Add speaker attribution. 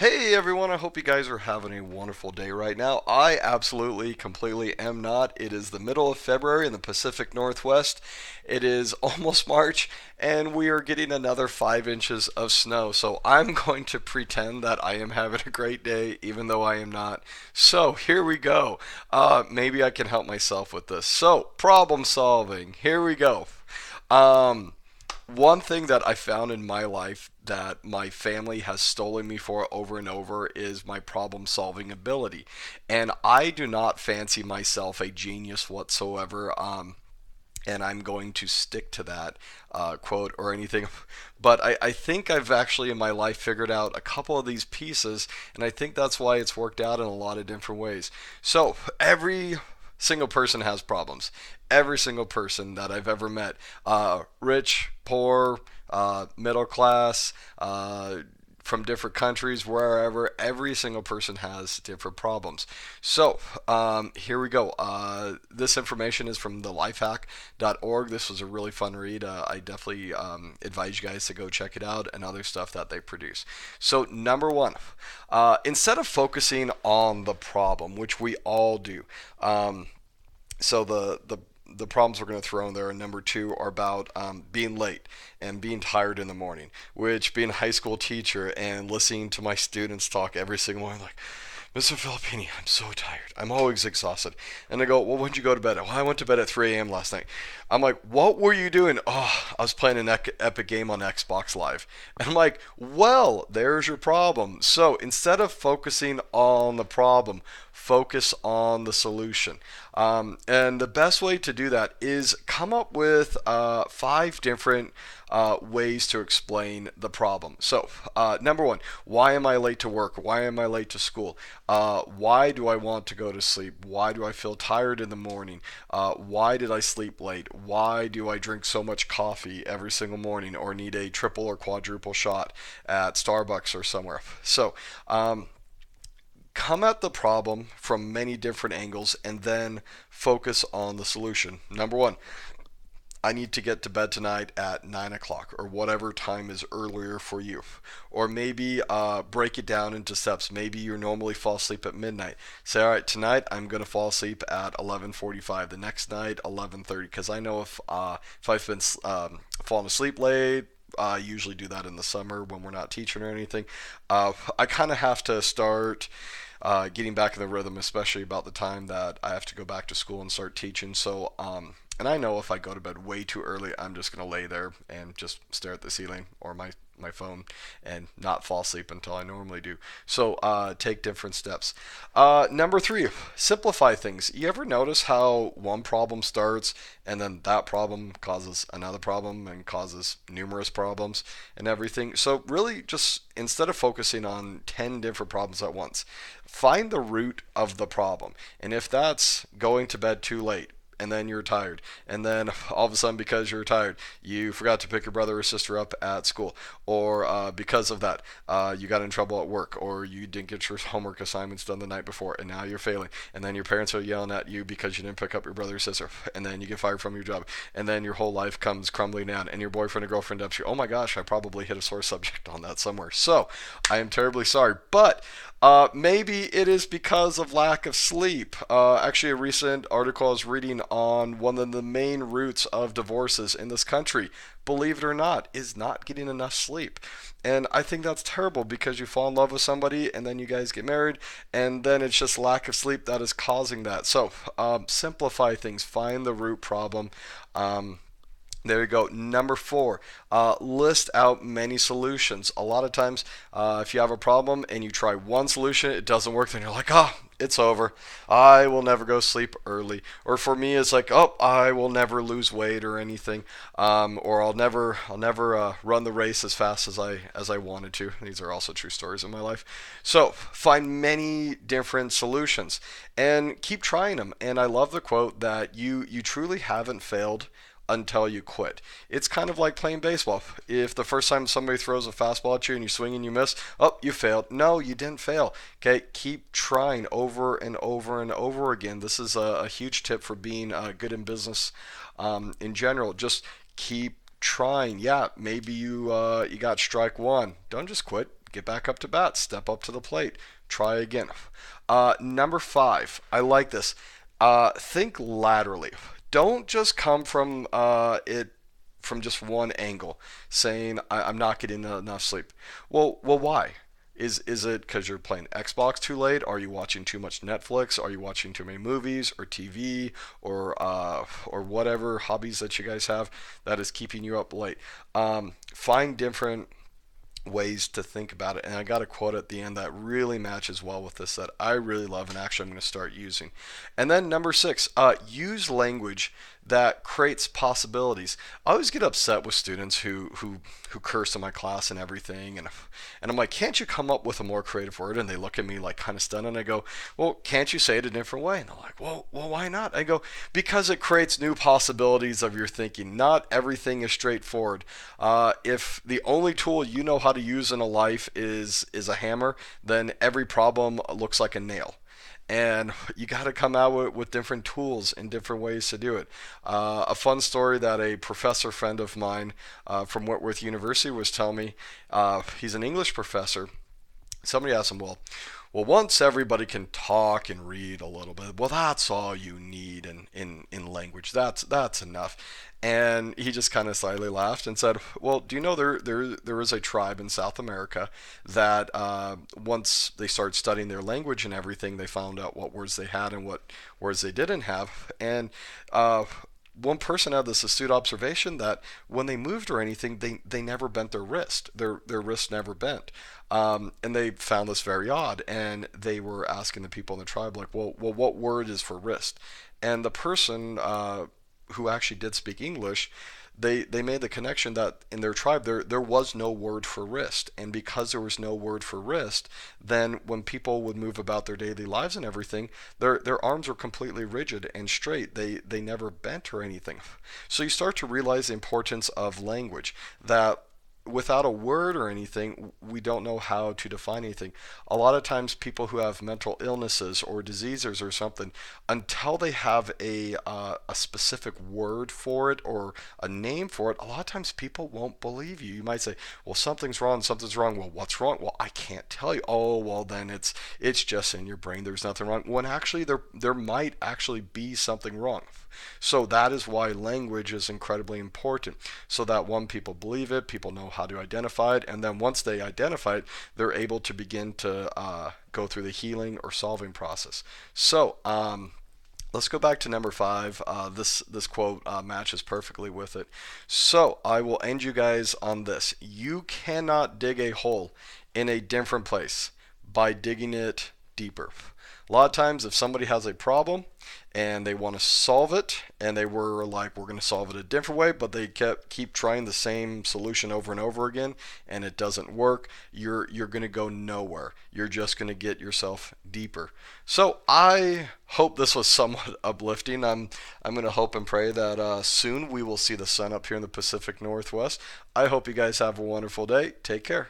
Speaker 1: Hey everyone, I hope you guys are having a wonderful day right now. I absolutely, completely am not. It is the middle of February in the Pacific Northwest. It is almost March, and we are getting another 5 inches of snow. So I'm going to pretend that I am having a great day, even though I am not. So here we go. Maybe I can help myself with this. So, problem solving. Here we go. Um, One thing that I found in my life that my family has stolen me for over and over is my problem solving ability. And I do not fancy myself a genius whatsoever. And I'm going to stick to that quote or anything. But I think I've actually in my life figured out a couple of these pieces, and I think that's why it's worked out in a lot of different ways. So every single person has problems. Every single person that I've ever met, rich, poor, middle class, from different countries, wherever, every single person has different problems. So, here we go. This information is from the lifehack.org. This was a really fun read. I definitely advise you guys to go check it out and other stuff that they produce. So, number one, instead of focusing on the problem, which we all do, so the problems we're going to throw in there, and number two are about being late and being tired in the morning, which being a high school teacher and listening to my students talk every single morning, like, Mr. Filippini, I'm so tired. I'm always exhausted. And I go, well, when did you go to bed? Well, I went to bed at 3 a.m. last night. I'm like, what were you doing? Oh, I was playing an epic game on Xbox Live. And I'm like, well, there's your problem. So instead of focusing on the problem, focus on the solution. And the best way to do that is come up with five different ways to explain the problem. So, number one, why am I late to work? Why am I late to school? Why do I want to go to sleep? Why do I feel tired in the morning? Why did I sleep late? Why do I drink so much coffee every single morning or need a triple or quadruple shot at Starbucks or somewhere? So, come at the problem from many different angles and then focus on the solution. Number one, I need to get to bed tonight at 9 o'clock or whatever time is earlier for you. Or maybe break it down into steps. Maybe you normally fall asleep at midnight. Say, all right, tonight I'm going to fall asleep at 11:45. The next night, 11:30. Because I know if I've been falling asleep late, I usually do that in the summer when we're not teaching or anything. I kind of have to start getting back in the rhythm, especially about the time that I have to go back to school and start teaching. So, and I know if I go to bed way too early, I'm just gonna lay there and just stare at the ceiling or my phone and not fall asleep until I normally do. So take different steps. Number three, simplify things. You ever notice how one problem starts and then that problem causes another problem and causes numerous problems and everything? So really just instead of focusing on 10 different problems at once, find the root of the problem. And if that's going to bed too late, and then you're tired, and then all of a sudden because you're tired you forgot to pick your brother or sister up at school, or because of that you got in trouble at work, or you didn't get your homework assignments done the night before and now you're failing, and then your parents are yelling at you because you didn't pick up your brother or sister, and then you get fired from your job, and then your whole life comes crumbling down, and your boyfriend or girlfriend ups you. Oh my gosh, I probably hit a sore subject on that somewhere, so I am terribly sorry, but maybe it is because of lack of sleep. Actually, a recent article I was reading on one of the main roots of divorces in this country, believe it or not, is not getting enough sleep. And I think that's terrible because you fall in love with somebody and then you guys get married, and then it's just lack of sleep that is causing that. So, simplify things, find the root problem. There you go. Number four, list out many solutions. A lot of times, if you have a problem and you try one solution, it doesn't work, then you're like, oh, it's over. I will never go sleep early. Or for me, it's like, oh, I will never lose weight or anything. Or I'll never run the race as fast as I wanted to. These are also true stories in my life. So find many different solutions and keep trying them. And I love the quote that you truly haven't failed until you quit. It's kind of like playing baseball. If the first time somebody throws a fastball at you and you swing and you miss, oh, you failed. No, you didn't fail. Okay, keep trying over and over and over again. This is a huge tip for being good in business in general. Just keep trying. Yeah, maybe you got strike one. Don't just quit. get back up to bat, step up to the plate, try again. Number 5, I like this. Think laterally. Don't just come from it from just one angle, saying I'm not getting enough sleep. Well, why? Is it because you're playing Xbox too late? Are you watching too much Netflix? Are you watching too many movies or TV or whatever hobbies that you guys have that is keeping you up late? Find different ways to think about it. And I got a quote at the end that really matches well with this that I really love and actually I'm going to start using. And then number 6, use language that creates possibilities. I always get upset with students who curse in my class and everything, and I'm like, can't you come up with a more creative word? And they look at me like kind of stunned, and I go, well, can't you say it a different way? And they're like, well, why not? I go, because it creates new possibilities of your thinking. Not everything is straightforward. If the only tool you know how to use in a life is a hammer, then every problem looks like a nail, and you got to come out with different tools and different ways to do it. A fun story that a professor friend of mine from Whitworth University was telling me. He's an English professor. Somebody asked him, well, once everybody can talk and read a little bit, well, that's all you need in language. That's enough. And he just kind of slightly laughed and said, well, do you know there is a tribe in South America that once they started studying their language and everything, they found out what words they had and what words they didn't have. And one person had this astute observation that when they moved or anything, they never bent their wrist. Their wrist never bent. And they found this very odd. And they were asking the people in the tribe, like, well, what word is for wrist? And the person who actually did speak English, they made the connection that in their tribe there was no word for wrist, and because there was no word for wrist, then when people would move about their daily lives and everything, their arms were completely rigid and straight. They never bent or anything. So you start to realize the importance of language, that without a word or anything, we don't know how to define anything. A lot of times, people who have mental illnesses or diseases or something, until they have a specific word for it or a name for it, a lot of times people won't believe you. You might say, "Well, something's wrong. Something's wrong." Well, what's wrong? Well, I can't tell you. Oh, well, then it's just in your brain. There's nothing wrong. When actually there might actually be something wrong. So that is why language is incredibly important, so that one, people believe it, people know how to identify it, and then once they identify it, they're able to begin to go through the healing or solving process. So let's go back to number 5. This quote matches perfectly with it. So I will end you guys on this. You cannot dig a hole in a different place by digging it deeper. A lot of times, if somebody has a problem and they want to solve it, and they were like, we're going to solve it a different way, but they keep trying the same solution over and over again, and it doesn't work, you're going to go nowhere. You're just going to get yourself deeper. So I hope this was somewhat uplifting. I'm going to hope and pray that soon we will see the sun up here in the Pacific Northwest. I hope you guys have a wonderful day. Take care.